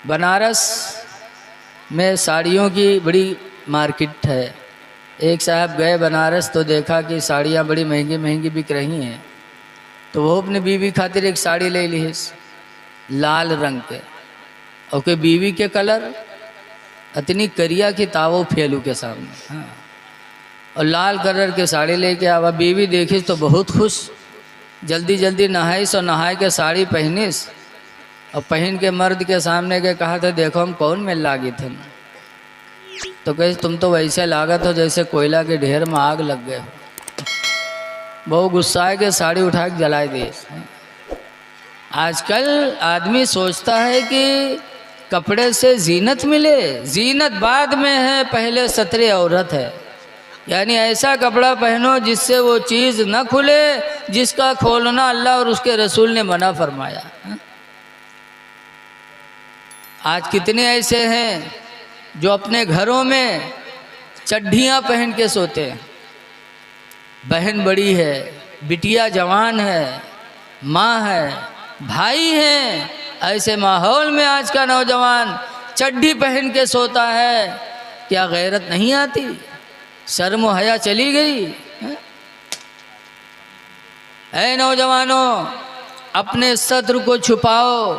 बनारस में साड़ियों की बड़ी मार्केट है। एक साहब गए बनारस तो देखा कि साड़ियाँ बड़ी महंगी महंगी बिक रही हैं, तो वो अपनी बीवी खातिर एक साड़ी ले ली है लाल रंग के, और के बीवी के कलर इतनी करिया की तावो फेलू के सामने। हाँ, और लाल कलर के साड़ी लेके आवा। बीवी देखी तो बहुत खुश, जल्दी जल्दी नहाइस और नहाए के साड़ी पहनिस और पहन के मर्द के सामने के कहा था देखो हम कौन मिल लागी थे। तो कहे तुम तो वैसे लागत हो जैसे कोयला के ढेर में आग लग गए हो। बहुत गुस्सा है कि साड़ी उठा के जला दी। आजकल आदमी सोचता है कि कपड़े से जीनत मिले, जीनत बाद में है, पहले सतरे औरत है। यानी ऐसा कपड़ा पहनो जिससे वो चीज़ न खुले जिसका खोलना अल्लाह और उसके रसूल ने मना फरमाया। आज कितने ऐसे हैं जो अपने घरों में चड्ढियाँ पहन के सोते हैं। बहन बड़ी है, बिटिया जवान है, माँ है, भाई हैं, ऐसे माहौल में आज का नौजवान चड्ढी पहन के सोता है। क्या गैरत नहीं आती? शर्म व हया चली गई? ऐ नौजवानों, अपने सत्र को छुपाओ।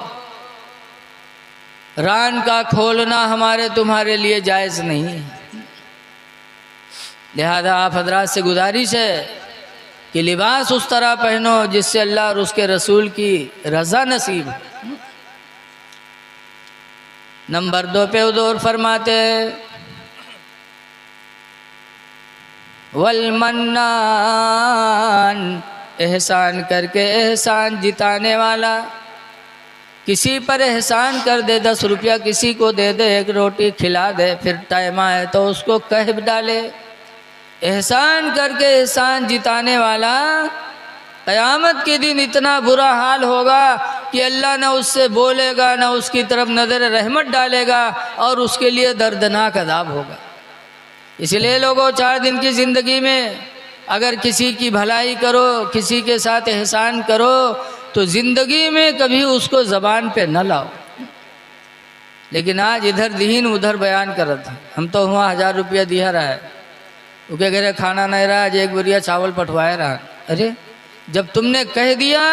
रान का खोलना हमारे तुम्हारे लिए जायज़ नहीं है। लिहाजा आप हजरात से गुजारिश है कि लिबास उस तरह पहनो जिससे अल्लाह और उसके रसूल की रज़ा नसीब हो। नंबर 2 पे हुज़ूर फरमाते वल मन्नान, एहसान करके एहसान जिताने वाला। किसी पर एहसान कर दे, 10 रुपया किसी को दे दे, एक रोटी खिला दे, फिर टाइम आए तो उसको कह डाले। एहसान करके एहसान जिताने वाला, क़यामत के दिन इतना बुरा हाल होगा कि अल्लाह न उससे बोलेगा, न उसकी तरफ नज़र रहमत डालेगा, और उसके लिए दर्दनाक अज़ाब होगा। इसलिए लोगों, 4 दिन की ज़िंदगी में अगर किसी की भलाई करो, किसी के साथ एहसान करो, तो ज़िंदगी में कभी उसको ज़बान पे न लाओ। लेकिन आज इधर दीन उधर बयान कर रहा था। हम तो वहाँ 1000 रुपया दिया रहा है, उसके घरे खाना नहीं रहा, आज 1 बोरिया चावल पठवाए रहा। अरे जब तुमने कह दिया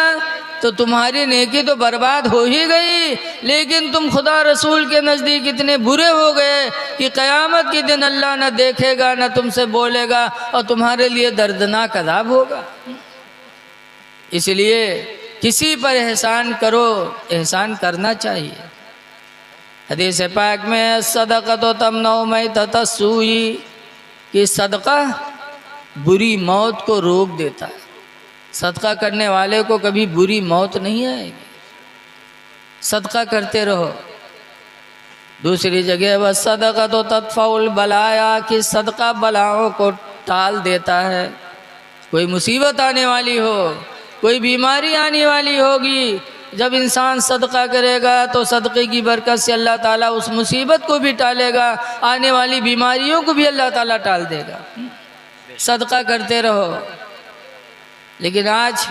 तो तुम्हारी नेकी तो बर्बाद हो ही गई, लेकिन तुम खुदा रसूल के नज़दीक इतने बुरे हो गए कि क़यामत के दिन अल्लाह न देखेगा, न तुमसे बोलेगा, और तुम्हारे लिए दर्दनाक अज़ाब होगा। इसलिए किसी पर एहसान करो, एहसान करना चाहिए। हदीस पाक में सदक़ा तो तमनउ मैततस्सूई, कि सदका बुरी मौत को रोक देता है। सदका करने वाले को कभी बुरी मौत नहीं आएगी। सदका करते रहो। दूसरी जगह वह सदका तो तत्फउल बलाया, कि सदका बलाओं को टाल देता है। कोई मुसीबत आने वाली हो, कोई बीमारी आने वाली होगी, जब इंसान सदका करेगा तो सदक़े की बरकत से अल्लाह ताला उस मुसीबत को भी टालेगा, आने वाली बीमारियों को भी अल्लाह ताला टाल देगा। सदका करते रहो। लेकिन आज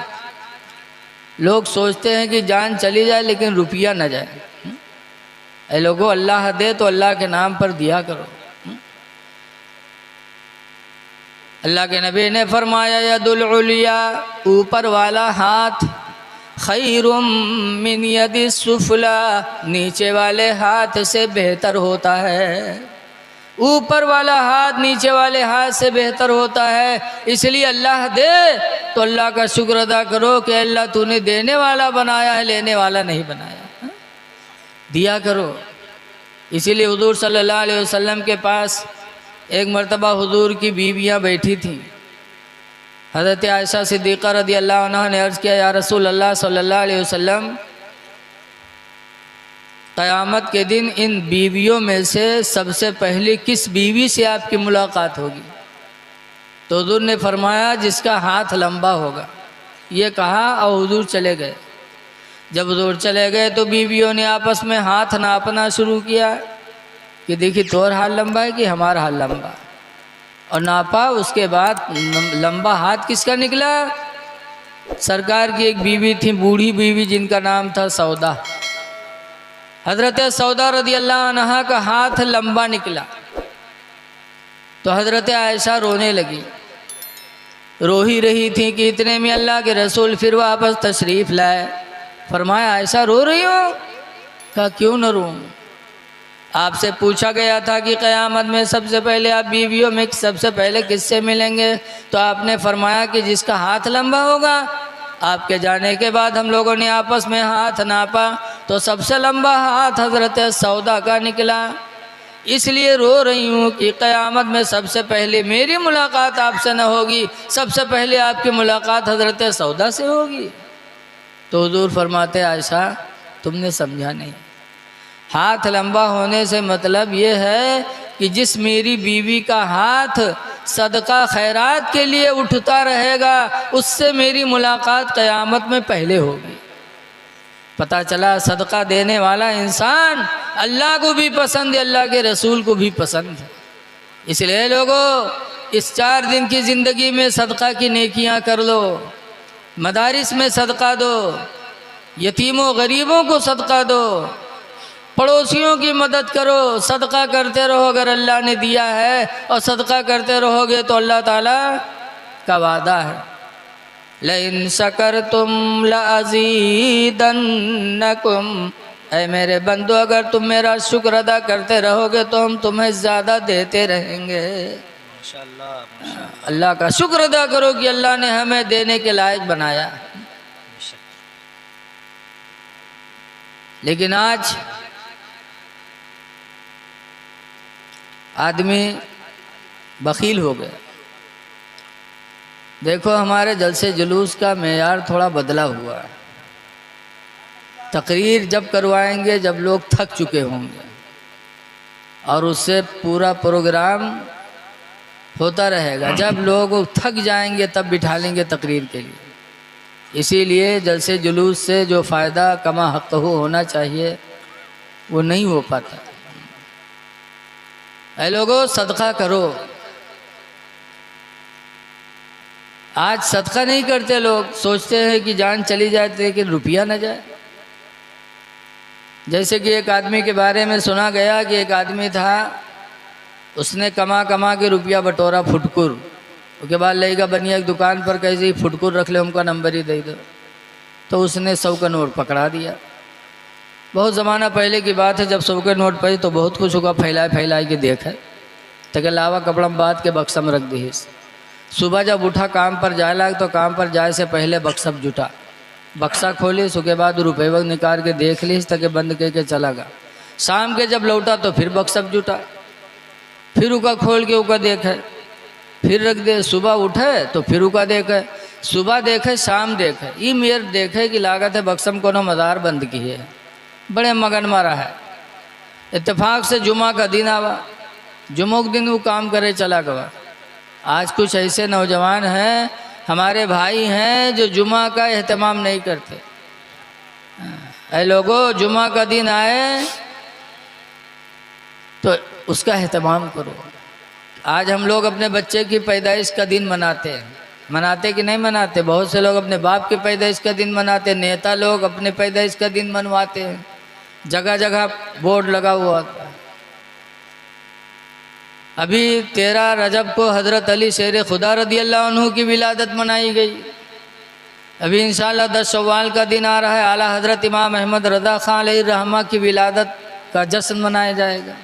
लोग सोचते हैं कि जान चली जाए लेकिन रुपया न जाए। ऐ लोगों, अल्लाह दे तो अल्लाह के नाम पर दिया करो। अल्लाह के नबी ने फरमाया यदुल उलिया, ऊपर वाला हाथ, खैरुम मिन यदि सुफला, नीचे वाले हाथ से बेहतर होता है। ऊपर वाला हाथ नीचे वाले हाथ से बेहतर होता है। इसलिए अल्लाह दे तो अल्लाह का शुक्र अदा करो कि अल्लाह तूने देने वाला बनाया है, लेने वाला नहीं बनाया। दिया करो। इसीलिए हुजूर सल्लल्लाहु अलैहि वसल्लम के पास एक मरतबा हुजूर की बीवियाँ बैठी थीं। हज़रत आयशा सिद्दीक़ा रज़ी अल्लाह अन्हा ने अर्ज़ किया, या रसूल अल्लाह सल्लल्लाहु अलैहि वसल्लम, क़यामत के दिन इन बीवियों में से सबसे पहले किस बीवी से आपकी मुलाकात होगी? तो हुजूर ने फरमाया जिसका हाथ लंबा होगा। ये कहा और हुजूर चले गए। जब हुजूर चले गए तो बीवियों ने आपस में हाथ नापना शुरू किया कि देखिए तोर हाथ लंबा है कि हमारा हाथ लंबा, और नापा। उसके बाद लंबा हाथ किसका निकला? सरकार की एक बीवी थी, बूढ़ी बीवी, जिनका नाम था सौदा। हज़रत सौदा रदी अल्लाह अन्हा का हाथ लंबा निकला तो हज़रत आयशा रोने लगी। रो ही रही थी कि इतने में अल्लाह के रसूल फिर वापस तशरीफ़ लाए। फरमाया आयशा रो रही हो? कहा क्यों न रो, आपसे पूछा गया था कि क़यामत में सबसे पहले आप बीवियों में सबसे पहले किससे मिलेंगे, तो आपने फरमाया कि जिसका हाथ लंबा होगा। आपके जाने के बाद हम लोगों ने आपस में हाथ नापा तो सबसे लंबा हाथ हज़रत सौदा का निकला। इसलिए रो रही हूँ कि क़यामत में सबसे पहले मेरी मुलाकात आपसे न होगी, सबसे पहले आपकी मुलाकात हज़रत सौदा से होगी। तो हुज़ूर फरमाते आयशा तुमने समझा नहीं, हाथ लंबा होने से मतलब ये है कि जिस मेरी बीवी का हाथ सदका खैरात के लिए उठता रहेगा उससे मेरी मुलाकात क़यामत में पहले होगी। पता चला सदका देने वाला इंसान अल्लाह को भी पसंद है, अल्लाह के रसूल को भी पसंद है। इसलिए लोगों इस 4 दिन की ज़िंदगी में सदका की नेकियां कर लो, मदारिस में सदका दो, यतीमों गरीबों को सदका दो, पड़ोसियों की मदद करो, सदका करते रहो। अगर अल्लाह ने दिया है और सदका करते रहोगे तो अल्लाह ताला का वादा है लइन शकरतुम लअज़ीदन्नकुम, ऐ मेरे बंदो अगर तुम मेरा शुक्र अदा करते रहोगे तो हम तुम्हें ज़्यादा देते रहेंगे। माशाअल्लाह, अल्लाह का शुक्र अदा करो कि अल्लाह ने हमें देने के लायक बनाया। लेकिन आज आदमी बखील हो गया। देखो हमारे जलसे जुलूस का मेयार थोड़ा बदला हुआ है। तकरीर जब करवाएंगे जब लोग थक चुके होंगे और उससे पूरा प्रोग्राम होता रहेगा। जब लोग थक जाएंगे तब बिठा लेंगे तकरीर के लिए। इसीलिए जलसे जुलूस से जो फ़ायदा कमा हक़ होना चाहिए वो नहीं हो पाता। ऐ लोगों सदका करो। आज सदका नहीं करते लोग, सोचते हैं कि जान चली जाए लेकिन रुपया न जाए। जैसे कि एक आदमी के बारे में सुना गया कि एक आदमी था, उसने कमा कमा के रुपया बटोरा फुटकुर। उसके बाद लेगा बनिया एक दुकान पर कैसे फुटकुर रख ले, उनका नंबर ही दे दो। तो उसने 100 का नोट पकड़ा दिया। बहुत ज़माना पहले की बात है, जब 100 के नोट पड़े तो बहुत कुछ होगा, फैलाए फैलाए के देखे तक लावा कपड़ा में बात के बक्सा में रख दी। सुबह जब उठा काम पर जाए लगा तो काम पर जाए से पहले बक्सा जुटा, बक्सा खोली, उसके बाद रुपये वक्त निकाल के देख ली तक बंद करके चला गया। शाम के जब लौटा तो फिर बक्सा जुटा, फिर उका खोल के उका देखे, फिर रख दे। सुबह उठे तो फिर उका देखे, सुबह देखे शाम देखे, ये मेर देखे कि लागत है बक्सम को मज़ार बंद की है। बड़े मगन मारा है। इत्तेफाक से जुमा का दिन आवा, जुम्मे के दिन वो काम करे चला गया। आज कुछ ऐसे नौजवान हैं, हमारे भाई हैं जो जुमा का एहतमाम नहीं करते। ऐ लोगों जुमा का दिन आए तो उसका एहतमाम करो। आज हम लोग अपने बच्चे की पैदाइश का दिन मनाते हैं, मनाते कि नहीं मनाते? बहुत से लोग अपने बाप की पैदाइश का दिन मनाते, नेता लोग अपने पैदाइश का दिन मनवाते हैं, जगह जगह बोर्ड लगा हुआ था। अभी 13 रजब को हज़रत अली शेर खुदा रदी अल्लाह अन्हु की विलादत मनाई गई। अभी इंशाअल्लाह 10 शव्वाल का दिन आ रहा है, आला हज़रत इमाम अहमद रज़ा ख़ान अलैहिर्रहमा की विलादत का जश्न मनाया जाएगा।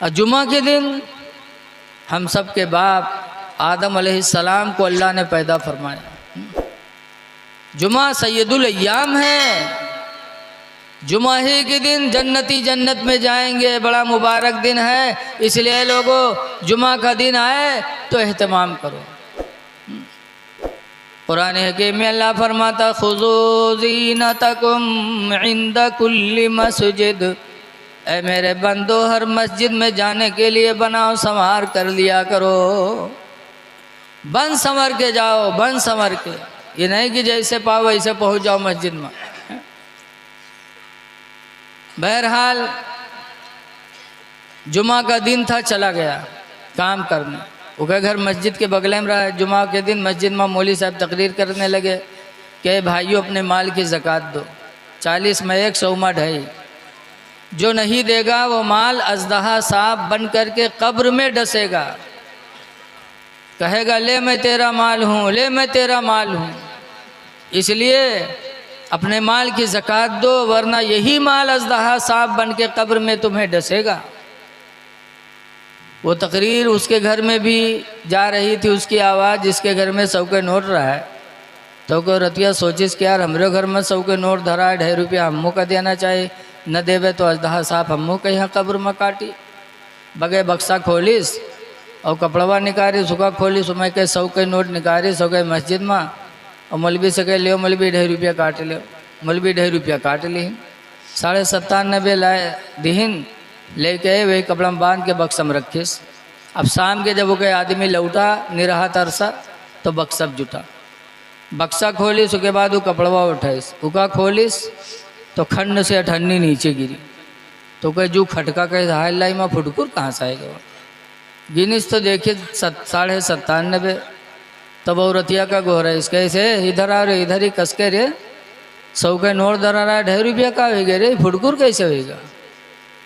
और जुमा के दिन हम सब के बाप आदम अलैहिस्सलाम को अल्लाह ने पैदा फरमाया। जुमा सैयदुल अय्याम है। जुमा ही के दिन जन्नती जन्नत में जाएंगे, बड़ा मुबारक दिन है। इसलिए लोगों जुमा का दिन आए तो एहतमाम करो। कुरान हकीम में अल्लाह फरमाता खुज़ू ज़ीनतकुम इंद कुल्ली मस्जिद, ऐ मेरे बंदो हर मस्जिद में जाने के लिए बनाओ संवार कर लिया करो। बन संवर के जाओ, बन संवर के, ये नहीं कि जैसे पाओ वैसे पहुँच जाओ मस्जिद में। बहरहाल जुमा का दिन था, चला गया काम करने। उसके घर मस्जिद के बगल में रहा। जुमा के दिन मस्जिद में मौलवी साहब तकरीर करने लगे कि भाइयों अपने माल की ज़कात दो। 40 में 100 में 2.5 जो नहीं देगा वो माल अजदहा सांप बन करके कब्र में डसेगा, कहेगा ले मैं तेरा माल हूँ, ले मैं तेरा माल हूँ। इसलिए अपने माल की ज़कात दो, वरना यही माल अजदहा सांप बन के कब्र में तुम्हें डसेगा। वो तकरीर उसके घर में भी जा रही थी, उसकी आवाज़, जिसके घर में 100 के नोट रहा है। तो को रतिया सोचिस कि यार हमरे घर में 100 के नोट धरा है, 2.5 रुपया हमको का देना चाहिए, न देवे तो अजदहा सांप हमको के यहाँ कब्र में काटी। बगे बक्सा खोलिस और कपड़वा निकाली, सुखा खोली, सुबह के 100 के नोट निकाली, 100 के मस्जिद में, और मौलवी से कह लियो मौलवी 2.5 रुपया काट लियो। मौलवी 2.5 रुपया काट ली, 97.5 लाए दीन, लेके वही कपड़ा में बांध के बक्सा में रखिस। अब शाम के जब वो कोई आदमी लौटा निरहा तरसा तो बक्सा जुटा, बक्सा खोलिस, उसके बाद वो कपड़वा उठाइस, उका खोलिस तो खंड से 98 नीचे गिरी। तो कहे जू खटका कहे हाय लाई में फुटकुर कहाँ से आएगा। गिनीस तो देखिए 97.5। तब औरतिया का गोहरा इस कैसे इधर आ रहे, इधर ही कसके रे 100 के नोट धरा रहा है, 2.5 रुपया का होगा रे, फुटकुर कैसे होगा।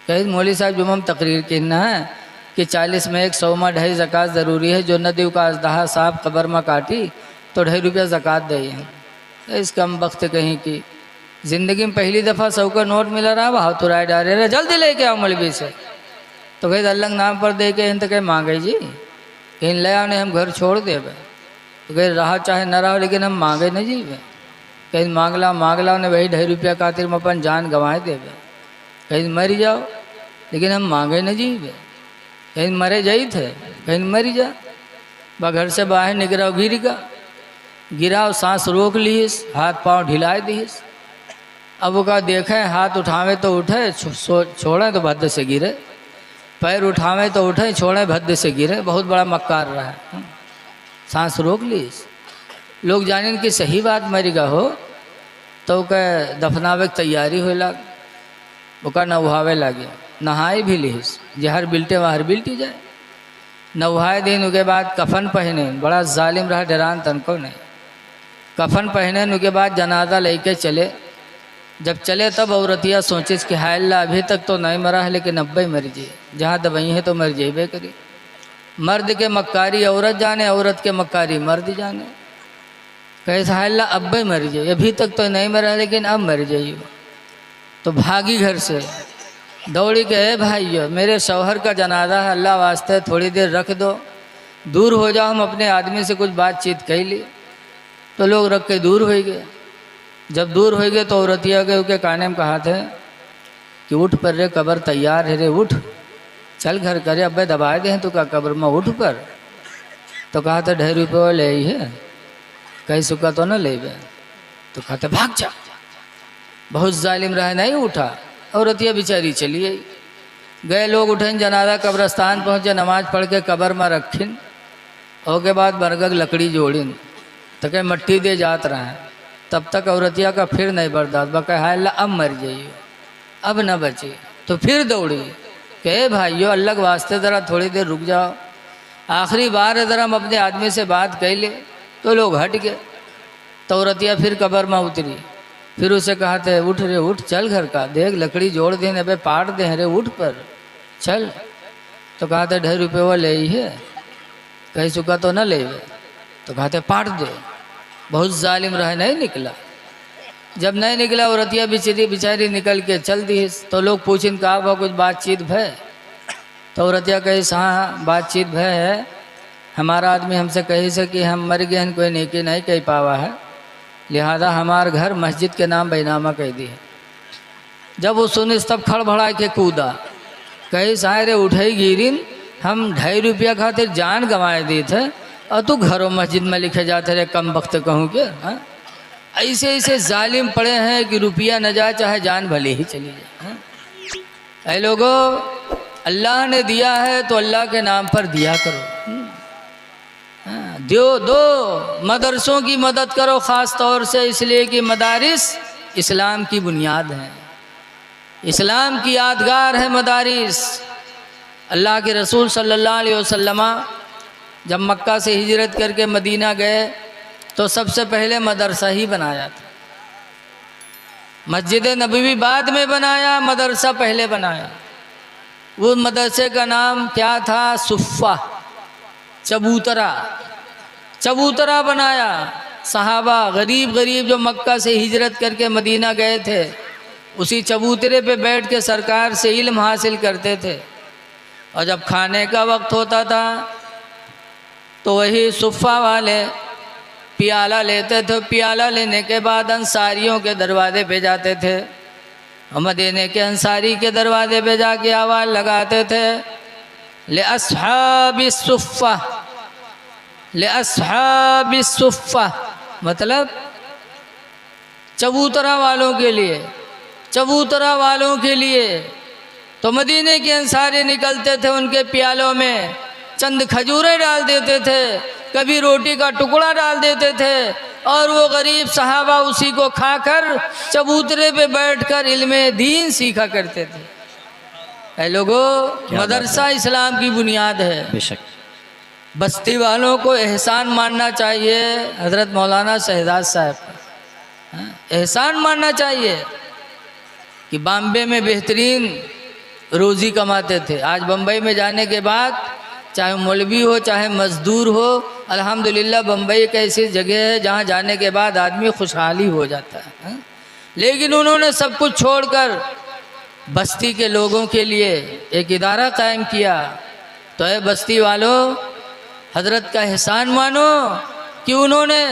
कहीं मौली साहब जुम्मन तकरीर कहना है कि 40 में 1, 100 में 2.5 ज़कात ज़रूरी है। जो नदी का अजदहा सांप कब्र में काटी तो 2.5 रुपया ज़कात दे। इस कम वक्त कहीं की ज़िंदगी में पहली दफ़ा 100 का नोट मिला रहा, वहाँ तो राय डाले रहे जल्दी लेके आओ मौलवी से। तो कहीं अल्लाह नाम पर दे के इन तो कहीं मांगे जी, कहीं ले आओ नहीं हम घर छोड़ दे। तो कहीं रहा चाहे न रहा, लेकिन हम मांगे न जी। कहीं मांगला ने वही 2.5 रुपया खातिर में अपन जान गंवाए देवे। कहीं मरी जाओ लेकिन हम मांगे न जी, कहीं मरे जाई थे, कहीं मरी जा। वह घर से बाहर निकला गिरा, सांस रोक लीस, हाथ पांव ढिला दीस। अब वो का देखे हाथ उठावे तो उठे, छोड़े तो भद्द से गिरे, पैर उठावे तो उठे, छोड़े भद्द से गिरे। बहुत बड़ा मक्कार रहा है। सांस रोक लीस, लोग जाने कि सही बात मरीगा हो तो कह दफनावे की तैयारी हो लग, ओका नहावे लगे, नहाए भी लीस, जहर बिल्टे वहर बिल्टी जाए। नहाए दिन के बाद कफन पहने, बड़ा जालिम रहा, डरान तनको नहीं। कफन पहने उनके बाद जनाजा लेके चले। जब चले तब औरतिया सोचिस कि हाय अल्लाह अभी तक तो नहीं मरा है, लेकिन अब ही मर जाए, जहाँ दवाई है तो मर जाइबे करी। मर्द के मक्कारी औरत जाने, औरत के मक्कारी मर्द जाने। कैसे हाय अल्लाह अब ही मर जाए, अभी तक तो नहीं मरा लेकिन अब मर जाइए। तो भागी घर से, दौड़ी के भाइयों मेरे शौहर का जनाजा है, अल्लाह वास्ते थोड़ी देर रख दो, दूर हो जाओ, हम अपने आदमी से कुछ बातचीत कह ली। तो लोग रख के दूर हो गए। जब दूर हो गए तो औरतिया के काने में कहा थे कि उठ पर रे, कब्र तैयार है रे, उठ चल घर करे, अब दबा दे तो का कब्र में उठ पर। तो कहा था 2.5 रुपये ले ही है, कहीं सुखा तो न ले। तो कहते भाग जा, बहुत जालिम रहा, नहीं उठा। औरतिया बेचारी चली गई। गए लोग उठें, जनाजा कब्रस्तान पहुँचे, नमाज पढ़ के कब्र में रखिन। उसके बाद बरगद लकड़ी जोड़िन, तो कहीं मट्टी दे जात रहा है। तब तक औरतिया का फिर नहीं बर्दाश्त, बका हाय अल्लाह अब मर जाइए, अब न बचे। तो फिर दौड़ी कहे भाइयों अल्लाह के वास्ते ज़रा थोड़ी देर रुक जाओ, आखिरी बार ज़रा हम अपने आदमी से बात कह ले। तो लोग हट गए। तो औरतिया फिर कब्र में उतरी, फिर उसे कहा थे उठ रे उठ, चल घर का देख, लकड़ी जोड़ देने पे पाट दे रे, उठ पर चल। तो कहा था 2.5 रुपये वो ले ही है, कहीं सुखा तो न ले। तो कहा थे पाट दे। बहुत जालिम रहा, नहीं निकला। जब नहीं निकला औरतिया बेचारी निकल के चल दी। तो लोग पूछिन कहा वह कुछ बातचीत भय। तो औरतिया कही हाँ बातचीत भय है, हमारा आदमी हमसे कही से कि हम मर गए, कोई नेकी नहीं कह पावा है, लिहाजा हमार घर मस्जिद के नाम बैनामा कह दी है। जब वो सुनी तब खड़बड़ा के कूदा, कही सारे उठे गिरिन, हम 2.5 रुपया खातिर जान गंवाए दी थे और तू घरों मस्जिद में लिखे जाते रहे, कम वक्त कहूँ के। हाँ ऐसे ऐसे जालिम पड़े हैं कि रुपया न जाए चाहे जान भले ही चली जाए। ऐ लोगों, अल्लाह ने दिया है तो अल्लाह के नाम पर दिया करो, दो मदरसों की मदद करो, ख़ास तौर से इसलिए कि मदारिस इस्लाम की बुनियाद हैं, इस्लाम की यादगार है मदारिस। अल्लाह के रसूल सल्लल्लाहु अलैहि वसल्लम जब मक्का से हिजरत करके मदीना गए तो सबसे पहले मदरसा ही बनाया था। मस्जिद नबवी बाद में बनाया, मदरसा पहले बनाया। वो मदरसे का नाम क्या था? सुफ़ा, चबूतरा। चबूतरा बनाया। सहाबा गरीब गरीब जो मक्का से हिजरत करके मदीना गए थे, उसी चबूतरे पे बैठ के सरकार से इल्म हासिल करते थे। और जब खाने का वक्त होता था तो वही सुफ़ा वाले प्याला लेते थे। प्याला लेने के बाद अंसारियों के दरवाजे पे जाते थे। मदीने के अंसारी के दरवाजे पे जाके आवाज़ लगाते थे, ले अस्हाबि सुफ़्फ़ा, ले अस्हाबि सुफ़्फ़ा, मतलब चबूतरा वालों के लिए, चबूतरा वालों के लिए। तो मदीने के अंसारी निकलते थे, उनके प्यालों में चंद खजूरें डाल देते थे, कभी रोटी का टुकड़ा डाल देते थे, और वो गरीब सहाबा उसी को खाकर चबूतरे पे बैठकर इल्मे दीन सीखा करते थे। ऐ लोगों, मदरसा इस्लाम की बुनियाद है। बेशक। बस्ती वालों को एहसान मानना चाहिए हज़रत मौलाना शहजाद साहब का, एहसान मानना चाहिए कि बॉम्बे में बेहतरीन रोज़ी कमाते थे। आज बम्बई में जाने के बाद, चाहे मौलवी हो चाहे मज़दूर हो, अल्हम्दुलिल्लाह बम्बई एक ऐसी जगह है जहाँ जाने के बाद आदमी खुशहाली हो जाता है। लेकिन उन्होंने सब कुछ छोड़कर बस्ती के लोगों के लिए एक इदारा कायम किया। तो है बस्ती वालों, हज़रत का एहसान मानो कि उन्होंने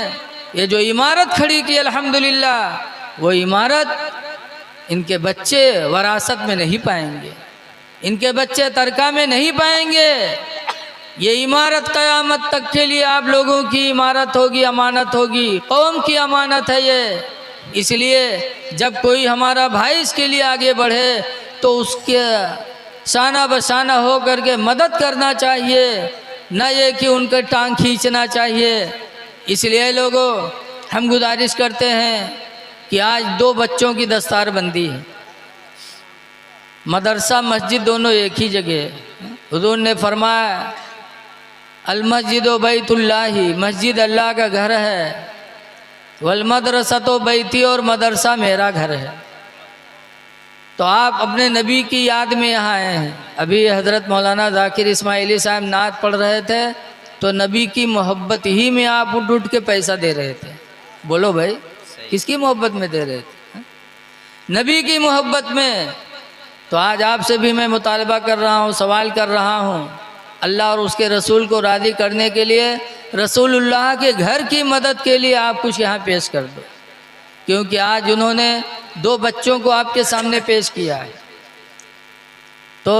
ये जो इमारत खड़ी की अल्हम्दुलिल्लाह, वो इमारत इनके बच्चे वरासत में नहीं पाएंगे, इनके बच्चे तरका में नहीं पाएंगे। ये इमारत क़यामत तक के लिए आप लोगों की इमारत होगी, अमानत होगी, कौम की अमानत है ये। इसलिए जब कोई हमारा भाई इसके लिए आगे बढ़े तो उसके शाना बशाना हो करके मदद करना चाहिए, न ये कि उनका टांग खींचना चाहिए। इसलिए लोगों, हम गुजारिश करते हैं कि आज 2 बच्चों की दस्तारबंदी है। मदरसा मस्जिद दोनों एक ही जगह है। हुज़ूर ने फरमाया, अल मस्जिद बैतुल्लाही, मस्जिद अल्लाह का घर है, वल मदरसा तो बैती, और मदरसा मेरा घर है। तो आप अपने नबी की याद में यहाँ आए हैं। अभी हज़रत मौलाना ज़ाकिर इस्माइली साहब नात पढ़ रहे थे, तो नबी की मोहब्बत ही में आप उठ उठ के पैसा दे रहे थे। बोलो भाई, किसकी मोहब्बत में दे रहे थे? नबी की मोहब्बत में। तो आज आपसे भी मैं मुतालबा कर रहा हूँ, सवाल कर रहा हूँ, अल्लाह और उसके रसूल को राज़ी करने के लिए, रसूलुल्लाह के घर की मदद के लिए आप कुछ यहाँ पेश कर दो, क्योंकि आज उन्होंने 2 बच्चों को आपके सामने पेश किया है। तो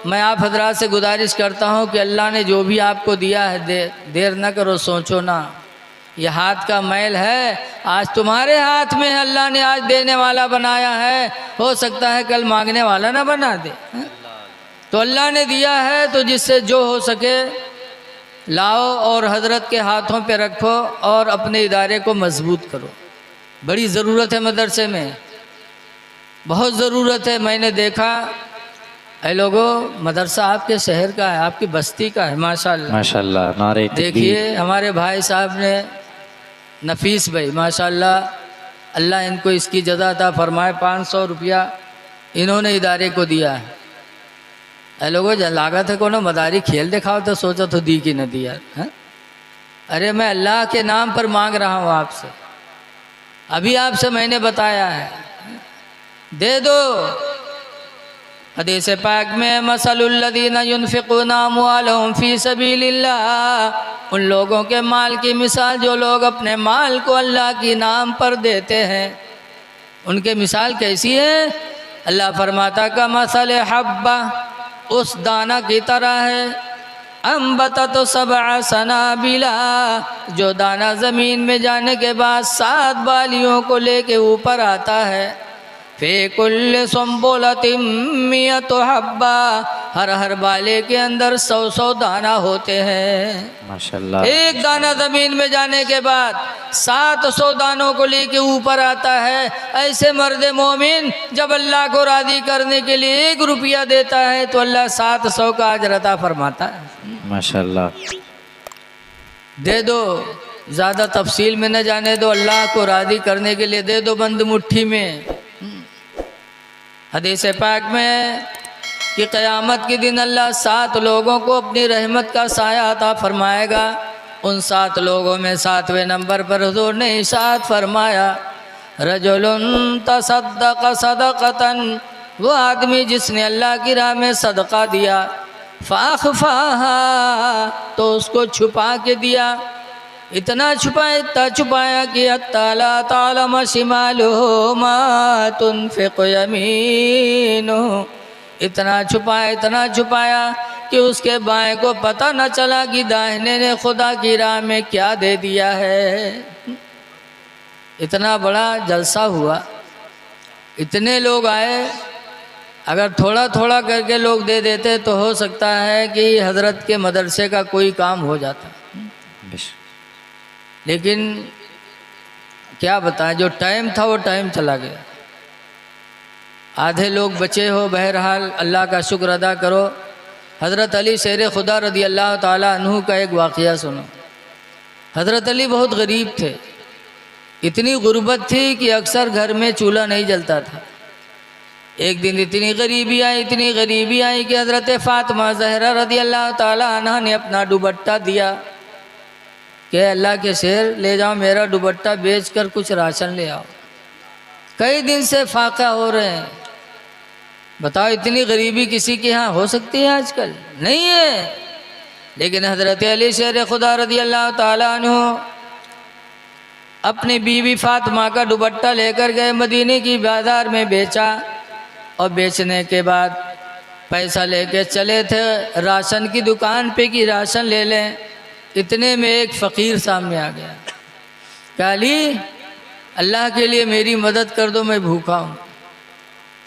मैं आप हजरात से गुजारिश करता हूँ कि अल्लाह ने जो भी आपको दिया है, देर न करो, सोचो ना। ये हाथ का मैल है, आज तुम्हारे हाथ में है। अल्लाह ने आज देने वाला बनाया है, हो सकता है कल मांगने वाला ना बना दे। तो अल्लाह ने दिया है, तो जिससे जो हो सके लाओ और हज़रत के हाथों पे रखो और अपने इदारे को मजबूत करो। बड़ी ज़रूरत है मदरसे में, बहुत ज़रूरत है। मैंने देखा ऐ लोगों, मदरसा आपके शहर का है, आपकी बस्ती का है, माशाल्लाह माशाल्लाह। नारे देखिए हमारे भाई साहब ने, नफीस भाई, माशाल्लाह, अल्लाह इनको इसकी जज़ा अता फरमाए। 500 रुपया इन्होंने इदारे को दिया है। ऐ लोगों, जब लागत है कोनो मदारी खेल दिखाओ तो सोचा तो दी कि न दिया है। अरे मैं अल्लाह के नाम पर मांग रहा हूँ आपसे, अभी आपसे मैंने बताया है, दे दो। हदीस पाक में मसलुल्लज़ीना युनफ़िक़ूना अम्वालहुम फ़ी सबीलिल्लाह, उन लोगों के माल की मिसाल जो लोग अपने माल को अल्लाह के नाम पर देते हैं, उनके मिसाल कैसी है? अल्लाह फरमाता का मसल हब्बा, उस दाना की तरह है, अम्बता तो 7 सनाबिला, जो दाना ज़मीन में जाने के बाद 7 बालियों को लेके ऊपर आता है। फ़ी सुम्बुलतिम मियतु हब्बा, हर बाले के अंदर 100 दाना होते हैं। माशाल्लाह। एक दाना ज़मीन में जाने के बाद 700 दानों को लेके ऊपर आता है। ऐसे मर्द मोमिन जब अल्लाह को राज़ी करने के लिए 1 रुपया देता है तो अल्लाह 700 का अजर अता फरमाता है। माशाल्लाह। दे दो, ज़्यादा तफसील में न जाने दो, अल्लाह को राज़ी करने के लिए दे दो बंद मुट्ठी में। हदीस पाक में है कि क़यामत के दिन अल्लाह 7 लोगों को अपनी रहमत का साया अता फरमाएगा। उन 7 लोगों में 7वें नंबर पर हुज़ूर ने इरशाद फरमाया, रजुलुन तसद्दक़ सदक़तन, वो आदमी जिसने अल्लाह की राह में सदका दिया, फ़ाख़फ़ाहा, तो उसको छुपा के दिया, इतना छुपाया कि हत्ता ला तालम शिमालुहु मा तुनफ़िक़ु यमीनुहु, इतना छुपाया कि उसके बाएं को पता न चला कि दाहिने ने खुदा की राह में क्या दे दिया है। इतना बड़ा जलसा हुआ, इतने लोग आए, अगर थोड़ा थोड़ा करके लोग दे देते तो हो सकता है कि हज़रत के मदरसे का कोई काम हो जाता, लेकिन क्या बताएं, जो टाइम था वो टाइम चला गया। आधे लोग बचे हो, बहरहाल अल्लाह का शुक्र अदा करो। हज़रत अली शेर खुदा रदी अल्लाह ताला अन्हु का एक वाक़या सुनो। हज़रत अली बहुत गरीब थे, इतनी गुर्बत थी कि अक्सर घर में चूल्हा नहीं जलता था। एक दिन इतनी गरीबी आई कि हज़रत फ़ातिमा ज़हरा रदी अल्लाह ताला अन्हा ने अपना दुपट्टा दिया कि अल्लाह के शेर ले जाओ, मेरा दुपट्टा बेच कर कुछ राशन ले आओ, कई दिन से फाका हो रहे हैं। बताओ, इतनी गरीबी किसी के यहाँ हो सकती है आजकल? नहीं है। लेकिन हज़रत अली शेर खुदा रदी अल्लाह ताला अन्हु अपनी बीवी फातिमा का दुपट्टा लेकर गए, मदीने की बाज़ार में बेचा, और बेचने के बाद पैसा लेके चले थे राशन की दुकान पे कि राशन ले लें। इतने में एक फ़कीर सामने आ गया, कहा अली अल्लाह के लिए मेरी मदद कर दो, मैं भूखा हूँ।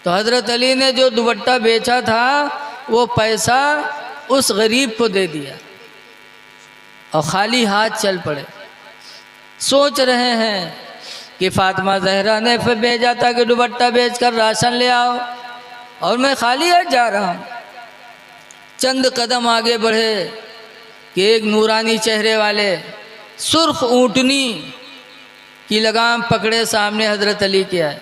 तो हज़रत अली ने जो दुपट्टा बेचा था वो पैसा उस गरीब को दे दिया और खाली हाथ चल पड़े। सोच रहे हैं कि फातिमा ज़हरा ने फिर भेजा था कि दुपट्टा बेचकर राशन ले आओ, और मैं खाली हाथ जा रहा हूँ। चंद कदम आगे बढ़े कि एक नूरानी चेहरे वाले सुर्ख ऊँटनी की लगाम पकड़े सामने हज़रत अली के आए।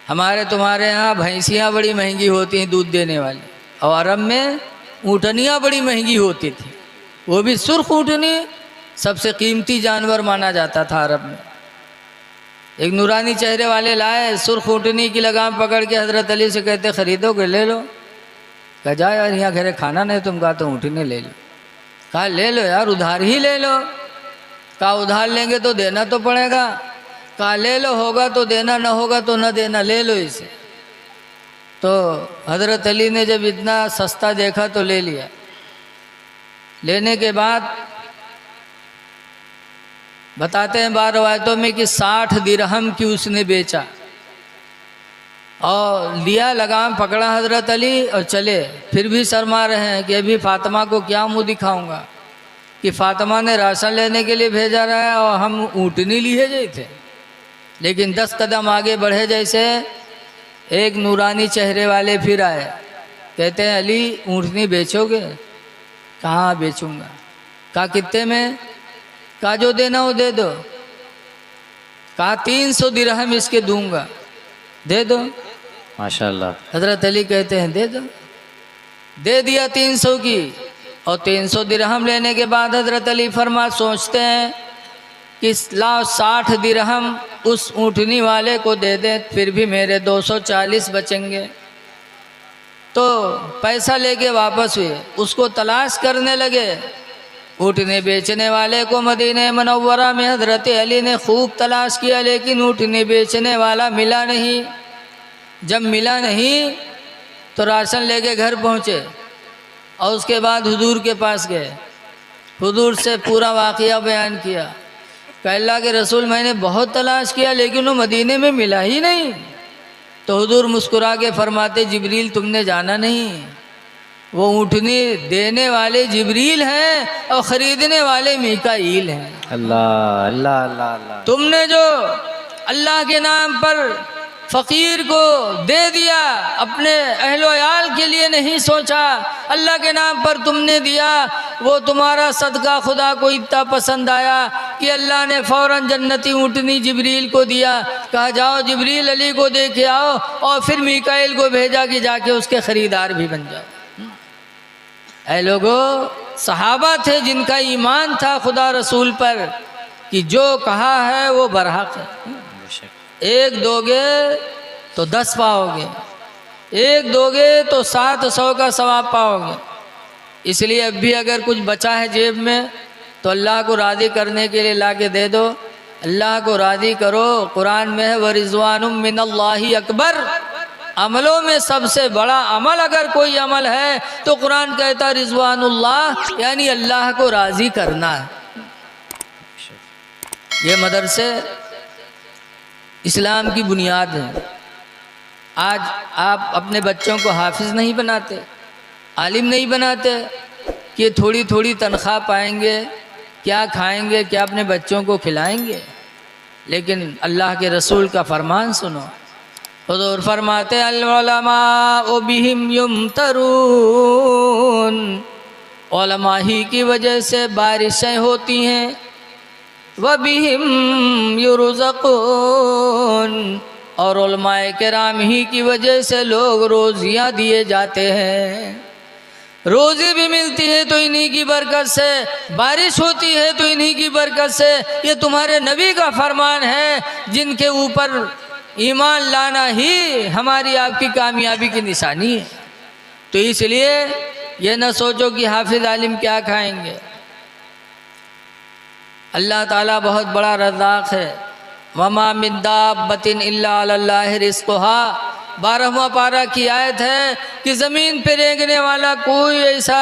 हमारे तुम्हारे यहाँ भैंसियाँ बड़ी महंगी होती हैं दूध देने वाली, और अरब में ऊँटनियाँ बड़ी महंगी होती थी, वो भी सुर्ख ऊँटनी सबसे कीमती जानवर माना जाता था अरब में। एक नूरानी चेहरे वाले लाए, सुर्ख ऊँटनी की लगाम पकड़ के हज़रत अली से कहते ख़रीदोगे? ले लो। कहा जा यार, यहाँ घरे खाना नहीं, तुम कहा तो ऊँटनी ले लो। कहा ले लो यार, उधार ही ले लो। कहा उधार लेंगे तो देना तो पड़ेगा। कहा ले लो, होगा तो देना, न होगा तो न देना, ले लो इसे। तो हज़रत अली ने जब इतना सस्ता देखा तो ले लिया। लेने के बाद बताते हैं बार रवायतों में कि 60 दिरहम की उसने बेचा, और लिया, लगाम पकड़ा हज़रत अली और चले। फिर भी शर्मा रहे हैं कि अभी फातिमा को क्या मुंह दिखाऊंगा कि फातिमा ने राशन लेने के लिए भेजा रहा है और हम ऊँटनी लिए गए थे। लेकिन 10 कदम आगे बढ़े जैसे एक नूरानी चेहरे वाले फिर आए, कहते हैं अली ऊँटनी बेचोगे? कहाँ बेचूंगा। कहा कितने में? कहा जो देना वो दे दो। कहा 300 दिरहम इसके दूंगा, दे दो। माशाल्लाह। हज़रत अली कहते हैं दे दो। दे दिया 300 की, और 300 दिरहम लेने के बाद हज़रत अली फरमा सोचते हैं कि लाओ 60 दिरहम उस ऊँटनी वाले को दे दें, फिर भी मेरे 240 बचेंगे। तो पैसा लेके वापस हुए, उसको तलाश करने लगे। ऊँटनी बेचने वाले को मदीने मुनव्वरा में हज़रत अली ने खूब तलाश किया, लेकिन ऊँटनी बेचने वाला मिला नहीं। जब मिला नहीं तो राशन लेके घर पहुँचे, और उसके बाद हुजूर के पास गए। हुजूर से पूरा वाक़या बयान किया। कहा अल्लाह के रसूल, मैंने बहुत तलाश किया लेकिन वो मदीने में मिला ही नहीं। तो हुजूर मुस्कुरा के फरमाते, जिब्रील तुमने जाना नहीं, वो ऊँटनी देने वाले जिब्रील हैं और ख़रीदने वाले मीकाईल हैं। अल्लाह अल्लाह अल्लाह अल्लाह। तुमने जो अल्लाह के नाम पर फ़कीर को दे दिया, अपने अहलो याल के लिए नहीं सोचा, अल्लाह के नाम पर तुमने दिया, वो तुम्हारा सदका खुदा को इतना पसंद आया कि अल्लाह ने फ़ौरन जन्नती ऊँटनी जिब्रील को दिया कहा जाओ जिब्रील अली को दे के आओ, और फिर मीकाइल को भेजा कि जाके उसके ख़रीदार भी बन जाओ। ऐ लोगों, सहाबा थे जिनका ईमान था खुदा रसूल पर कि जो कहा है वो बरहक है। एक दोगे तो 10 पाओगे, एक दोगे तो 700 का सवाब पाओगे। इसलिए अब भी अगर कुछ बचा है जेब में तो अल्लाह को राज़ी करने के लिए ला के दे दो। अल्लाह को राज़ी करो। कुरान में है व रिज़वानुम मिनल्लाहि अकबर, अमलों में सबसे बड़ा अमल अगर कोई अमल है तो कुरान कहता है रिज़वानुल्लाह, यानी अल्लाह को राज़ी करना है। ये मदरसे इस्लाम की बुनियाद है। आज आप अपने बच्चों को हाफिज़ नहीं बनाते, आलिम नहीं बनाते कि थोड़ी थोड़ी तनख्वाह पाएंगे, क्या खाएंगे, क्या अपने बच्चों को खिलाएंगे। लेकिन अल्लाह के रसूल का फरमान सुनो। हुज़ूर फरमाते अल उलमाउ बिहिम युमतरून, उलमा ही की वजह से बारिशें होती हैं, व बिहिम युरज़क़ून, और उलमाए किराम ही की वजह से लोग रोज़ियाँ दिए जाते हैं। रोज़ी भी मिलती है तो इन्हीं की बरकत से, बारिश होती है तो इन्हीं की बरकत से। ये तुम्हारे नबी का फरमान है, जिनके ऊपर ईमान लाना ही हमारी आपकी कामयाबी की निशानी है। तो इसलिए ये न सोचो कि हाफिज़ आलिम क्या खाएंगे। अल्लाह ताला बहुत बड़ा रज़्ज़ाक़ है। वमा मिन दाब्बतिन इल्ला अलल्लाहि रिज़्क़ुहा, 12वां पारा की आयत है कि ज़मीन पर रेंगने वाला कोई ऐसा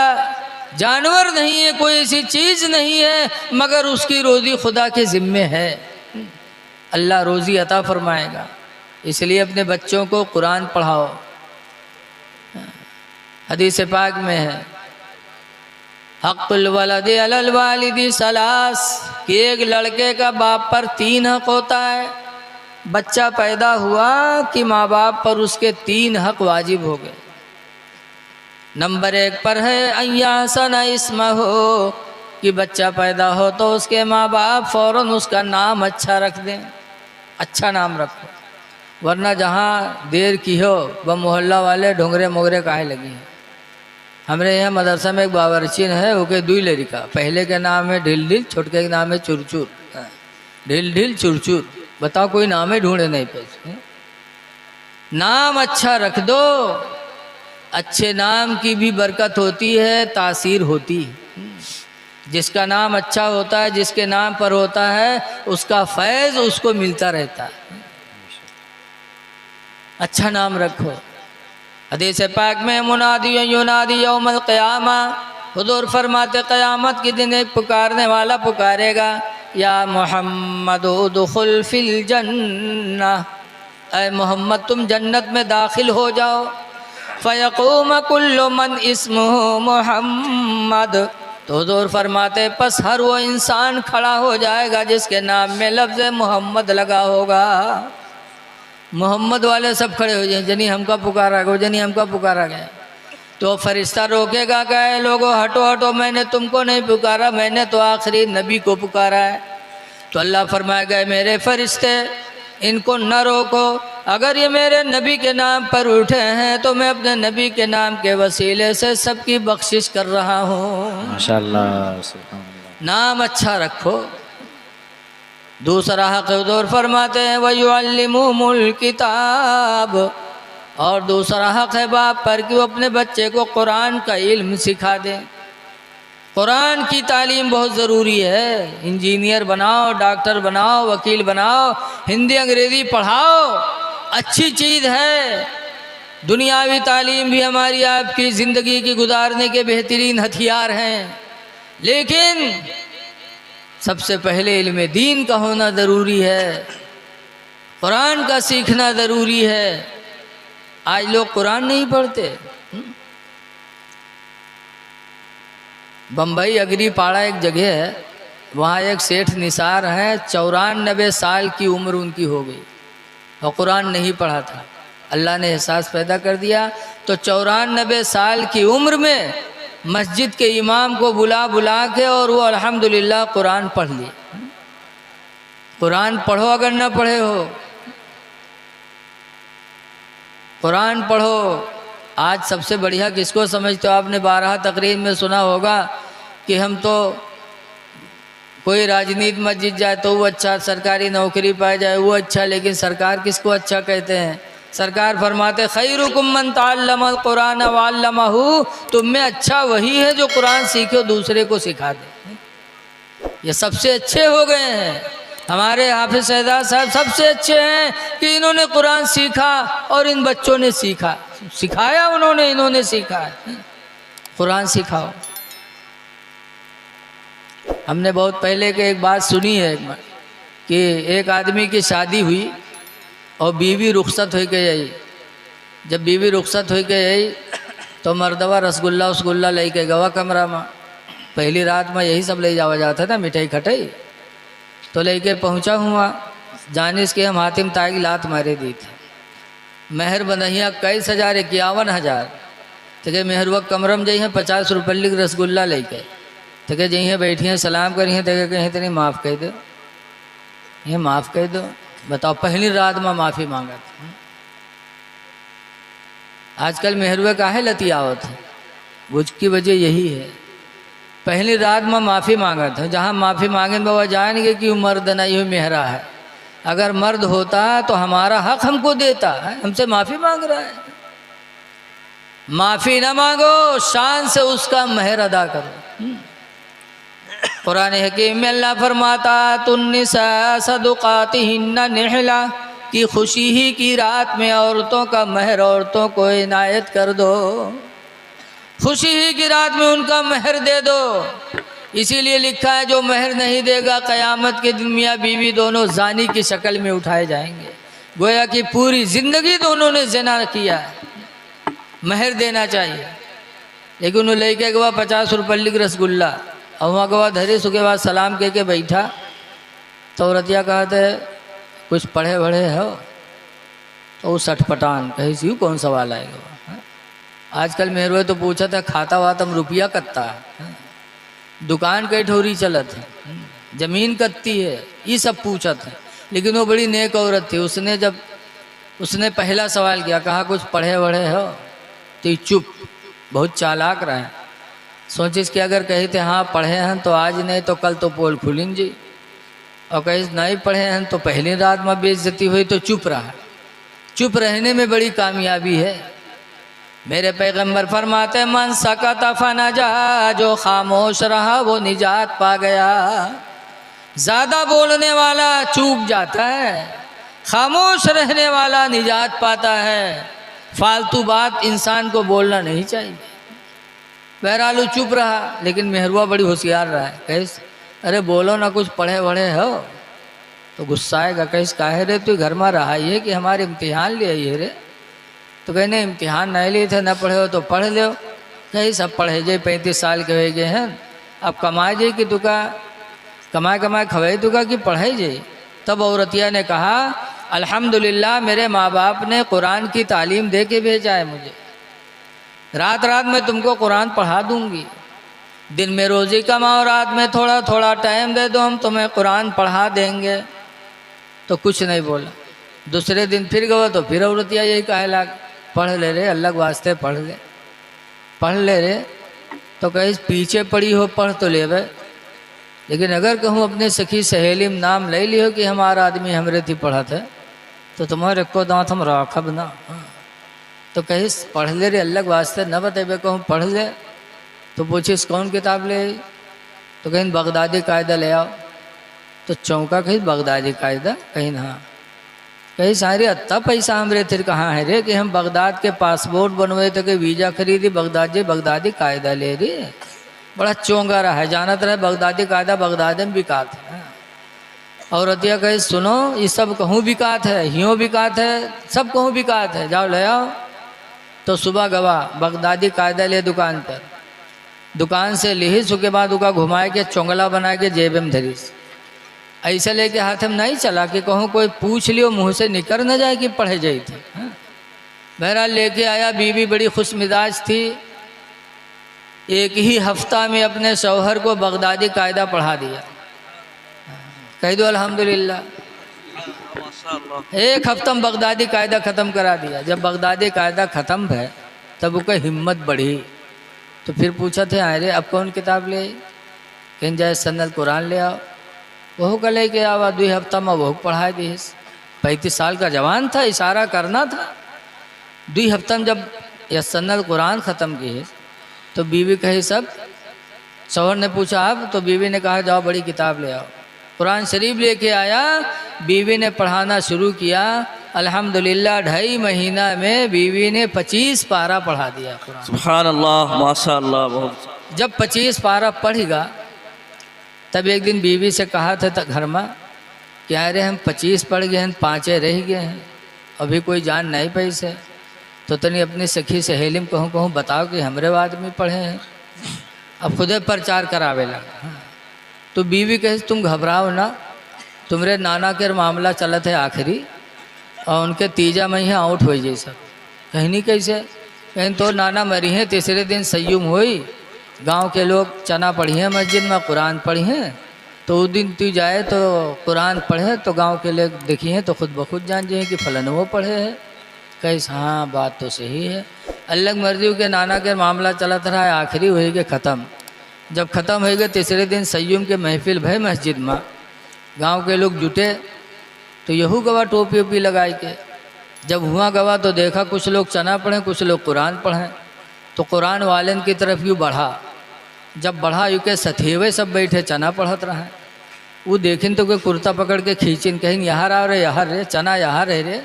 जानवर नहीं है, कोई ऐसी चीज़ नहीं है मगर उसकी रोज़ी खुदा के ज़िम्मे है। अल्लाह रोज़ी अता फरमाएगा। इसलिए अपने बच्चों को कुरान पढ़ाओ। हदीस पाक में है हक़्क़ुल वलदि अलल वालिदि सलास, कि एक लड़के का बाप पर 3 हक़ होता है। बच्चा पैदा हुआ कि माँ बाप पर उसके 3 हक़ वाजिब हो गए। नंबर 1 पर है अय्यासना इस्महो, कि बच्चा पैदा हो तो उसके माँ बाप फ़ौरन उसका नाम अच्छा रख दें, अच्छा नाम रखो। वरना जहाँ देर की हो वह मोहल्ला वाले ढोंगरे मोगरे काहे लगी हैं। हमारे यहाँ मदरसा में एक बावर्चीन है, वो के 2 लड़का, पहले के नाम है ढिल ढिल, छोटके के नाम है चुरचुर। ढिल ढिल चुरचुर, बताओ कोई नाम है ढूंढे नहीं पैसे। नाम अच्छा रख दो। अच्छे नाम की भी बरकत होती है, तासीर होती है। जिसका नाम अच्छा होता है, जिसके नाम पर होता है, उसका फैज़ उसको मिलता रहता है। अच्छा नाम रखो। हदीस पाक में मुनादी युनादी यौमल क़यामा, हुज़ूर फरमाते क़यामत के दिन एक पुकारने वाला पुकारेगा, या मोहम्मद उदखुल फिल जन्नह, ऐ मोहम्मद तुम जन्नत में दाखिल हो जाओ। फ़यक़ूम कुल्लु मन इस्मुहु मोहम्मद, तो हुज़ूर फरमाते पस हर वो इंसान खड़ा हो जाएगा जिसके नाम में लफ्ज़ मोहम्मद लगा होगा। मोहम्मद वाले सब खड़े हो जाए, जनी हमका पुकारा गया, जनी हमका पुकारा गया। तो फरिश्ता रोकेगा, कहे लोगो हटो हटो, मैंने तुमको नहीं पुकारा, मैंने तो आखिरी नबी को पुकारा है। तो अल्लाह फरमाएगा मेरे फरिश्ते इनको न रोको, अगर ये मेरे नबी के नाम पर उठे हैं तो मैं अपने नबी के नाम के वसीले से सबकी बख्शिश कर रहा हूँ। माशाअल्लाह, सुभान अल्लाह। नाम अच्छा रखो। दूसरा हक़ हुज़ूर फरमाते हैं वयुअल्लिमुहुमुल किताब, और दूसरा हक़ है बाप पर कि वो अपने बच्चे को कुरान का इल्म सिखा दें। कुरान की तालीम बहुत ज़रूरी है। इंजीनियर बनाओ, डॉक्टर बनाओ, वकील बनाओ, हिंदी अंग्रेज़ी पढ़ाओ, अच्छी चीज़ है। दुनियावी तालीम भी हमारी आपकी ज़िंदगी की गुजारने के बेहतरीन हथियार हैं, लेकिन सबसे पहले इल्म दीन का होना ज़रूरी है, कुरान का सीखना ज़रूरी है। आज लोग कुरान नहीं पढ़ते। बम्बई अगरीपाड़ा एक जगह है, वहाँ एक सेठ निसार हैं, 94 साल की उम्र उनकी हो गई और कुरान नहीं पढ़ा था। अल्लाह ने एहसास पैदा कर दिया तो 94 साल की उम्र में मस्जिद के इमाम को बुला बुला के और वो अल्हम्दुलिल्लाह कुरान पढ़ लिए। कुरान पढ़ो अगर न पढ़े हो, कुरान पढ़ो। आज सबसे बढ़िया किसको समझते हो? आपने 12 तकरीर में सुना होगा कि हम तो कोई राजनीति में जीत जाए तो वो अच्छा, सरकारी नौकरी पाए जाए वो अच्छा, लेकिन सरकार किसको अच्छा कहते हैं? सरकार फरमाते खैरुकुम मन तअल्लमल कुरान व अल्लमहु, तुम में अच्छा वही है जो कुरान सीखे दूसरे को सिखा दे। ये सबसे अच्छे हो गए हैं। हमारे हाफिज शहजाद साहब सबसे अच्छे हैं कि इन्होंने कुरान सीखा और इन बच्चों ने सीखा, सिखाया उन्होंने, इन्होंने सीखा। कुरान सिखाओ। हमने बहुत पहले के एक बात सुनी है एक बार कि एक आदमी की शादी हुई और बीवी रुखसत हो के आई। जब बीवी रुखसत हो के आई तो मर्दवा रसगुल्ला उसगुल्ला ले के गवा कमरा में। पहली रात में यही सब ले जावा जाता था, मिठाई खटाई। तो लेके पहुंचा हुआ, जानिस के हम हातिम ताई लात मारे दी थी। मेहर बंदहिया 21,000 51,000। तो के मेहरवा कमरम जई हैं 50 रुपये लिख रसगुल्ला लेके। तो के जई हैं बैठी हैं सलाम करी हैं, तो कहीं तेरी माफ़ कह दो, ये माफ़ कह दो। बताओ, पहली रात में माफ़ी मांगा था। आजकल मेहरवे काहे लती आवत है, उसकी वजह यही है। पहली रात में माफ़ी मांगा था। जहाँ माफ़ी मांगे बाबा जाएंगे कि वो मर्द नहीं, वो मेहरा है। अगर मर्द होता तो हमारा हक हमको देता है, हमसे माफ़ी मांग रहा है। माफ़ी ना मांगो, शान से उसका मेहर अदा करो। कुरान हकीम में अल्लाह फरमाता तुन्निसा सदुकातिहिन्ना निहला, कि खुशी ही की रात में औरतों का मेहर औरतों को इनायत कर दो। खुशी ही की रात में उनका मेहर दे दो। इसीलिए लिखा है जो मेहर नहीं देगा क़यामत के दिन मियाँ बीवी दोनों जानी की शक्ल में उठाए जाएंगे। गोया कि पूरी ज़िंदगी दोनों ने ज़िना किया है। मेहर देना चाहिए। लेकिन वो लेके गवा 50 रुपये लिख रसगुल्ला और वहाँ गवा धरे सुखे बाद सलाम कह के बैठा। तो औरतिया कहते कुछ पढ़े बढ़े हो? तो वो सठपटान कही सी कौन सवाल आएगा। आजकल मेहरवे तो पूछा था खाता वातम रुपया कत्ता है, दुकान कई ठोरी चलत है, जमीन कत्ती है, ये सब पूछा था। लेकिन वो बड़ी नेक औरत थी। उसने पहला सवाल किया, कहा कुछ पढ़े बढ़े हो? तो चुप, बहुत चालाक रहे। सोचिस कि अगर कही थे हाँ पढ़े हैं तो आज नहीं तो कल तो पोल खुलेंगे जी, और कहीं नहीं पढ़े हैं तो पहली रात में बेइज्जती हुई तो चुप रहा। चुप रहने में बड़ी कामयाबी है। मेरे पैगंबर फरमाते मन सकत फनजा, जो खामोश रहा वो निजात पा गया। ज़्यादा बोलने वाला चूक जाता है, खामोश रहने वाला निजात पाता है। फालतू बात इंसान को बोलना नहीं चाहिए। बहरहाल चुप रहा, लेकिन मेहरुआ बड़ी होशियार रहा है। कैसे? अरे बोलो ना, कुछ पढ़े वढ़े हो? तो गुस्सा आएगा। कैसे? काहे रे तू घर में रहा है कि हमारे इम्तिहान ले आई है रे? तो कहने इम्तिहान नहीं लिए थे, ना पढ़े हो तो पढ़ लो। कहीं सब पढ़े जाए, 35 साल के हो गए हैं, अब कमाए जाए कि तुका कमाए खवाए तुका कि पढ़ाई जाए। तब औरतिया ने कहा अल्हम्दुलिल्लाह मेरे माँ बाप ने कुरान की तालीम दे के भेजा है मुझे। रात रात में तुमको कुरान पढ़ा दूंगी। दिन में रोज़ी कमाओ, रात में थोड़ा थोड़ा टाइम दे दो, हम तुम्हें कुरान पढ़ा देंगे। तो कुछ नहीं बोला। दूसरे दिन फिर गवा तो फिर औरतिया यही कहे लाग, पढ़ ले रे, अल्लाह के वास्ते पढ़ ले रे। तो कहीं पीछे पड़ी हो पढ़ तो ले भाई, लेकिन अगर कहूँ अपने सखी सहेली में नाम ले लियो कि हमारा आदमी हमरे थी पढ़ा थे तो तुम्हारे को दांत हम राखब ना। तो कहीं पढ़ ले रे, अल्लाह के वास्ते न बतेबे, कहूँ पढ़ ले। तो पूछिस कौन किताब ले? तो कहीं बगदादी कायदा ले आओ। तो चौंका कहीं बगदादी कायदा? कहीं हाँ। कहीं सारे अत्ता पैसा हमरे थे कहाँ है रे कि हम बगदाद के पासपोर्ट बनवाए थे कि वीज़ा खरीदी, बगदादी कायदा ले रही। बड़ा चोंगा रहा है, जानत रहे बगदादी कायदा बगदाद में बिकात है। और अतिया कहे सुनो ये सब कहूँ बिकात है, यूँ बिकात है, सब कहूँ बिकात है, जाओ ले आओ। तो सुबह गवा बगदादी कायदा ले दुकान पर, दुकान से लिहिस उसके बाद उसका घुमाए के चोंगला बना के जेब में धरीस। ऐसे लेके हाथ में नहीं चला कि कहूँ कोई पूछ लियो मुँह से निकल न जाए कि पढ़े जाई थे। बहरहाल लेके आया। बीवी बड़ी खुश मिजाज थी। एक ही हफ्ता में अपने शौहर को बगदादी कायदा पढ़ा दिया। कह दो अल्हम्दुलिल्लाह। माशाअल्लाह। एक हफ्ता में बगदादी कायदा ख़त्म करा दिया। जब बगदादी कायदा ख़त्म है तब उसका हिम्मत बढ़ी, तो फिर पूछा थे अरे अब कौन किताब ले, कहीं जाए सन्नत कुरान ले आओ। वह का लेके आवा, 2 हफ्ता में वह पढ़ा दी। 35 साल का जवान था, इशारा करना था। 2 हफ्ता में जब यह सन्नत कुरान ख़त्म की तो बीवी कही सब। शौहर ने पूछा अब, तो बीवी ने कहा जाओ बड़ी किताब ले आओ। कुरान शरीफ लेके आया, बीवी ने पढ़ाना शुरू किया। अल्हम्दुलिल्लाह 2.5 महीना में बीवी ने 25 पारा पढ़ा दिया कुरान। सुभान अल्लाह माशाअल्लाह। बहुत जब 25 पारा पढ़ेगा तब एक दिन बीवी से कहा था घर में कि अरे हम 25 पढ़ गए हैं, 5 रह गए हैं, अभी कोई जान नहीं पैसे। तो तनी अपनी सखी सहेली में कहूँ बताओ कि हमरे आदमी पढ़े हैं। अब खुदे प्रचार करावेला। तो बीवी कहे तुम घबराओ ना, तुम्हारे नाना के मामला चलत है आखिरी, और उनके 3 महीने आउट हो जाए सब। कहीं नहीं कैसे, कहीं तो नाना मरी हैं, 3रे दिन सयुम हुई, गांव के लोग चना पढ़ी हैं, मस्जिद में कुरान पढ़ी हैं। तो उस दिन तू जाए तो कुरान पढ़े तो गांव के लोग देखी हैं तो खुद ब खुद जान जाए कि फलन वो पढ़े है। कैसे हाँ बात तो सही है। अल्लाह की मर्जी के नाना के मामला चलत रहा है, आखिरी हो गए ख़त्म। जब ख़त्म हो गए 3रे दिन सयुम के महफिल भय मस्जिद में, गांव के लोग जुटे तो यहू गवा टोपी ओपी लगाए के। जब हुआ गवा तो देखा कुछ लोग चना पढ़ें, कुछ लोग कुरान पढ़ें। तो कुरान वालन की तरफ यूँ बढ़ा। जब बढ़ा यू के सथेवे सब बैठे चना पढ़त रहे। वो देखिन तो कोई कुर्ता पकड़ के खींचिन, कहीं यहाँ आओ रे, यहाँ रे, चना यहाँ रहे रे,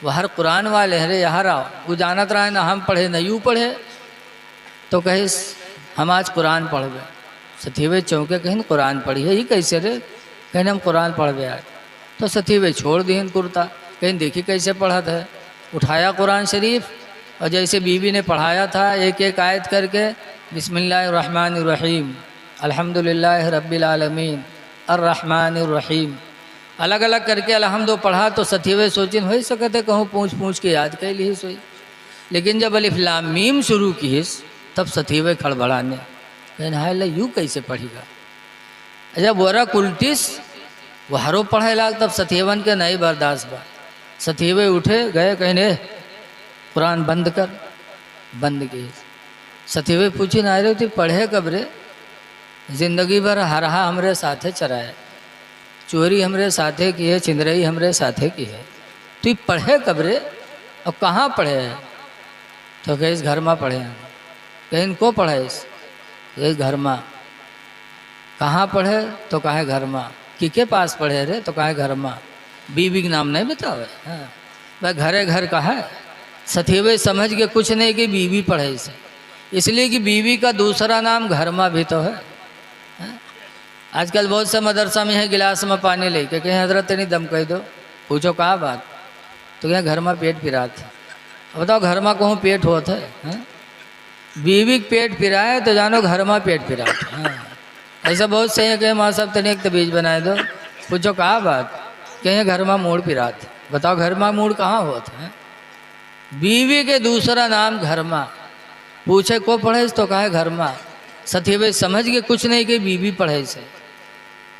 वहर कुरान वाले हैं रे, यहाँ आओ। वो जानत रहे ना हम पढ़े ना यूँ पढ़े। तो कहे हम आज कुरान पढ़ गए। सथेवे चौंके, कहीं कुरान पढ़ी है, ये कैसे रे, कहीं हम कुरान पढ़ गए आज। तो सथेवे छोड़ दिए कुर्ता, कहीं देखी कैसे पढ़ा था। उठाया कुरान शरीफ और जैसे बीवी ने पढ़ाया था एक एक आयत करके, बिस्मिल्लाहिर्रहमानिर्रहीम अल्हम्दुलिल्लाहि रब्बिल आलमीन अर्रहमानिर्रहीम, अलग अलग करके अलहम्दो पढ़ा। तो सथीवे सोचिन हो सकते कहूँ पूछ के याद कर ली सोई। लेकिन जब अलिफ लाम मीम शुरू की तब सथीवे खड़बड़ाने, कहना हाय ला यूँ कैसे पढ़ेगा। जब वरा उल्टिस वहारो पढ़े लाग तब सथीवन के नहीं बर्दाश्त बा। सथीवे उठे गए, कहने कुरान बंद कर। बंद किए। सथीवे पूछी ना रे तू पढ़े कब रे, जिंदगी भर हरहा हमरे साथे चराए, चोरी हमरे साथे की है, चिंदरई हमरे साथे की है, तू पढ़े कब रे और कहाँ पढ़े है। तो कहे इस घर में पढ़े हैं। कहीं इनको पढ़े इस घर में। कहाँ पढ़े तो कहे घर में। के पास पढ़े रे तो कहे घर में। बीवी के नाम नहीं बतावे। हाँ भाई घरे घर का है। सथीवे समझ के कुछ नहीं कि बीवी पढ़े इसे, इसलिए कि बीवी का दूसरा नाम घर में भी तो है। आजकल बहुत से मदरसा में है गिलास में पानी लेके कहीं हजरत नहीं दम कह दो, पूछो कहाँ बात, तो क्या घर में पेट पिरा था। बताओ घर में कहूँ पेट होता है। बीवी पेट पिराए तो जानो घर में पेट पिरा। ऐसा बहुत सही है कि माँ साहब तने एक तबीज बनाए दो, पूछो कहाँ बात, कहीं घर में मूड पिरा था। बताओ घर में मूड कहाँ होता है। बीवी के दूसरा नाम घर में। पूछे को पढ़े तो कहे घर में। सथीवे समझ के कुछ नहीं कि बीवी पढ़े से।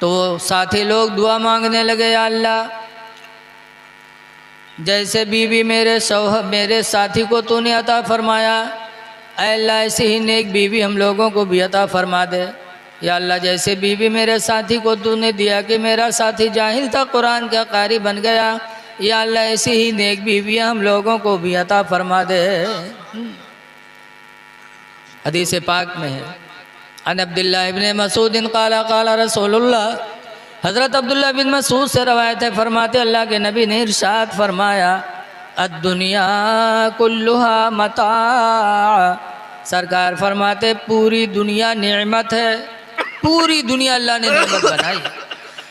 तो साथी लोग दुआ मांगने लगे, या अल्लाह जैसे बीवी मेरे साथी को तूने अता फरमाया, अल्लाह ऐसे ही नेक बीवी हम लोगों को भी अता फरमा दे। या अल्लाह जैसे बीवी मेरे साथी को तूने दिया कि मेरा साथी जाहिल था कुरान का कारी बन गया, या अल्लाह ऐसी ही नेक बीवियाँ हम लोगों को भी अता फरमा दे। हदीस पाक में है अन अब्दुल्लाह इब्न मसूद काला काला रसूलुल्लाह, हज़रत अब्दुल्लाह बिन मसूद से रवायत है, फरमाते अल्लाह के नबी ने इरशाद फरमाया, अद्दुनिया कुल्लुहा मता, सरकार फरमाते पूरी दुनिया नेमत है। पूरी दुनिया अल्लाह ने नेमत बनाई।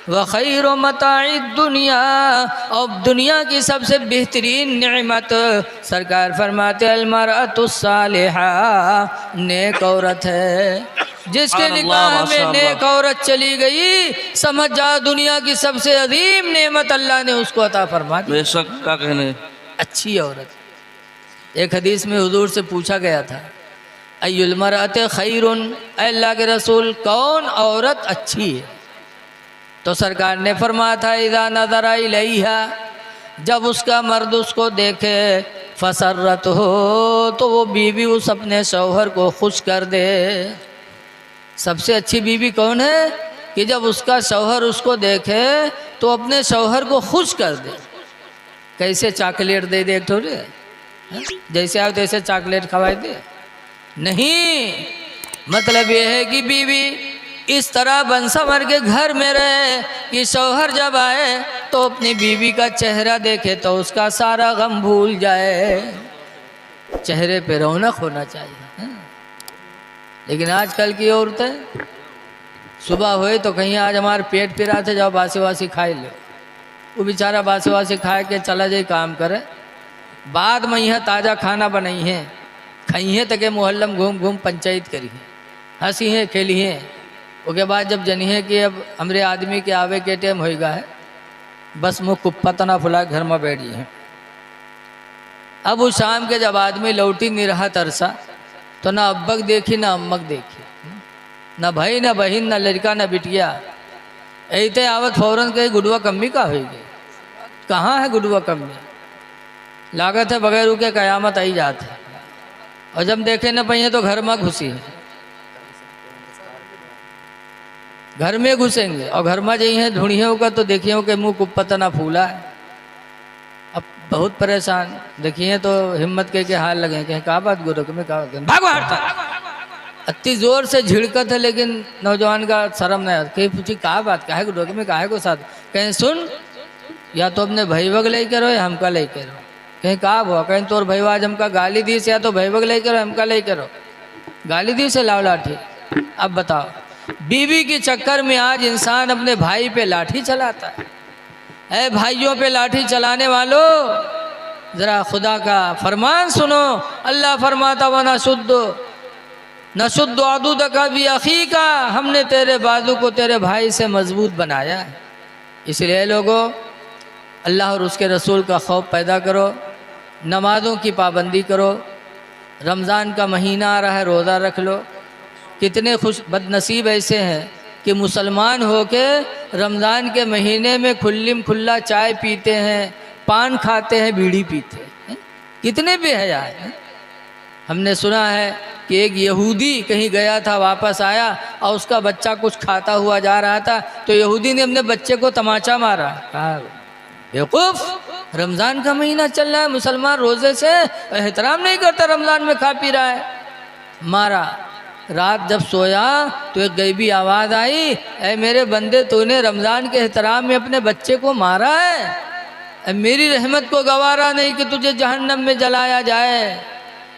व खैर मताई दुनिया, और दुनिया की सबसे बेहतरीन नेमत सरकार फरमाते अलमरअतु सालिहा, नेक औरत है। जिसके निकाह में नेक औरत चली गई समझ जा दुनिया की सबसे अजीम नेमत अल्लाह ने उसको अता फरमा दी। बेशक का कहने अच्छी औरत। एक हदीस में हुजूर से पूछा गया था, अय्युल मरअत खैरुन, अल्लाह के रसूल कौन औरत अच्छी है। तो सरकार ने फरमाया था, इज़ा नज़रा इलैहा, जब उसका मर्द उसको देखे फसरत हो, तो वो बीवी उस अपने शौहर को खुश कर दे। सबसे अच्छी बीवी कौन है? कि जब उसका शौहर उसको देखे तो अपने शौहर को खुश कर दे। कैसे? चॉकलेट दे दे थोड़े, जैसे आओ तैसे चॉकलेट खवाए दे, नहीं। मतलब ये है कि बीवी इस तरह बन संवर के घर में रहे कि शौहर जब आए तो अपनी बीवी का चेहरा देखे तो उसका सारा गम भूल जाए। चेहरे पे रौनक होना चाहिए। लेकिन आजकल की औरतें सुबह हुए तो कहीं आज हमारे पेट पिरा थे, जाओ बासी वासी खाई लो। वो बेचारा बासी वासी खा के चला जाए काम करे, बाद में यहाँ ताज़ा खाना बनाई है खाई है, तके मोहल्लम घूम घूम पंचायत करी है, हंसी है खेली है। उसके बाद जब जनी है कि अब हमरे आदमी के आवे के टाइम होएगा है, बस मुँह कुप्पा तना फुला घर में बैठी है। अब उस शाम के जब आदमी लौटी नहीं रहा तरसा, तो ना अब्बक देखी ना अम्मक देखी, ना भाई ना बहन ना लड़का ना बिटिया। ऐते आवत फौरन कही गुडुआ कम्मी का होगी। कहाँ है गुडुआ कम्मी? लागत है बगैर रुके कयामत आई जात है। और जब देखे न पाइए तो घर में घुसी है, घर में घुसेंगे और घर में जाइए ढूंढिए होगा तो देखिए हो कि मुँह कुप्पा ना फूला है। अब बहुत परेशान देखिए तो हिम्मत के हाल लगे कहीं कहा बात गुरु में कहा भागो हटता। अति जोर से झिड़कत है लेकिन नौजवान का शर्म नहीं आता। कहीं पूछी कहा बात काहे गुरु में काहे को साथ? कहीं सुन, या तो अपने भाई वग ले करो या हमका ले करो। कहीं कहा हुआ? कहीं तोर भाई आज हमका गाली दी से, या तो भाई वग ले करो हमका ले करो। गाली दी से लाओ लाठी। अब बताओ, बीवी के चक्कर में आज इंसान अपने भाई पे लाठी चलाता है। ऐ भाइयों पे लाठी चलाने वालों, जरा खुदा का फरमान सुनो। अल्लाह फरमाता वना शुद्ध न शुद्ध आदूद का भी अखी का, हमने तेरे बाजू को तेरे भाई से मजबूत बनाया है। इसलिए लोगों, अल्लाह और उसके रसूल का खौफ पैदा करो, नमाज़ों की पाबंदी करो। रमज़ान का महीना आ रहा है, रोज़ा रख लो। कितने खुश बदनसीब ऐसे हैं कि मुसलमान होके रमज़ान के महीने में खुल्लिम खुल्ला चाय पीते हैं, पान खाते हैं, बीड़ी पीते हैं। कितने बेहया हैं। हमने सुना है कि एक यहूदी कहीं गया था, वापस आया और उसका बच्चा कुछ खाता हुआ जा रहा था, तो यहूदी ने अपने बच्चे को तमाचा मारा। कहा बेवकूफ़, रमज़ान का महीना चल रहा है, मुसलमान रोज़े से एहतराम नहीं करता, रमज़ान में खा पी रहा है। मारा। रात जब सोया तो एक गैबी आवाज़ आई, ऐ मेरे बंदे, तूने रमज़ान के एहतराम में अपने बच्चे को मारा है। मेरी रहमत को गवारा नहीं कि तुझे जहन्नम में जलाया जाए।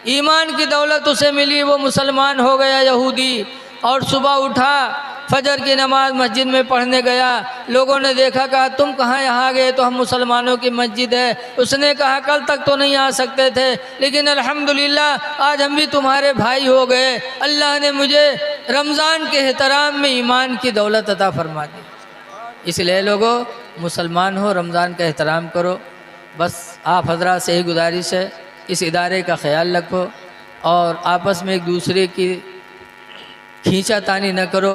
ईमान की दौलत उसे मिली, वो मुसलमान हो गया यहूदी। और सुबह उठा, फजर की नमाज मस्जिद में पढ़ने गया। लोगों ने देखा, कहा तुम कहाँ यहाँ गए? तो हम मुसलमानों की मस्जिद है। उसने कहा कल तक तो नहीं आ सकते थे, लेकिन अल्हम्दुलिल्लाह आज हम भी तुम्हारे भाई हो गए। अल्लाह ने मुझे रमज़ान के एहतराम में ईमान की दौलत अता फरमा दी। इसलिए लोगों, मुसलमान हो, रमज़ान का एहतराम करो। बस आप हजरात से ही गुजारिश है, इस इदारे का ख्याल रखो और आपस में एक दूसरे की खींचातानी न करो।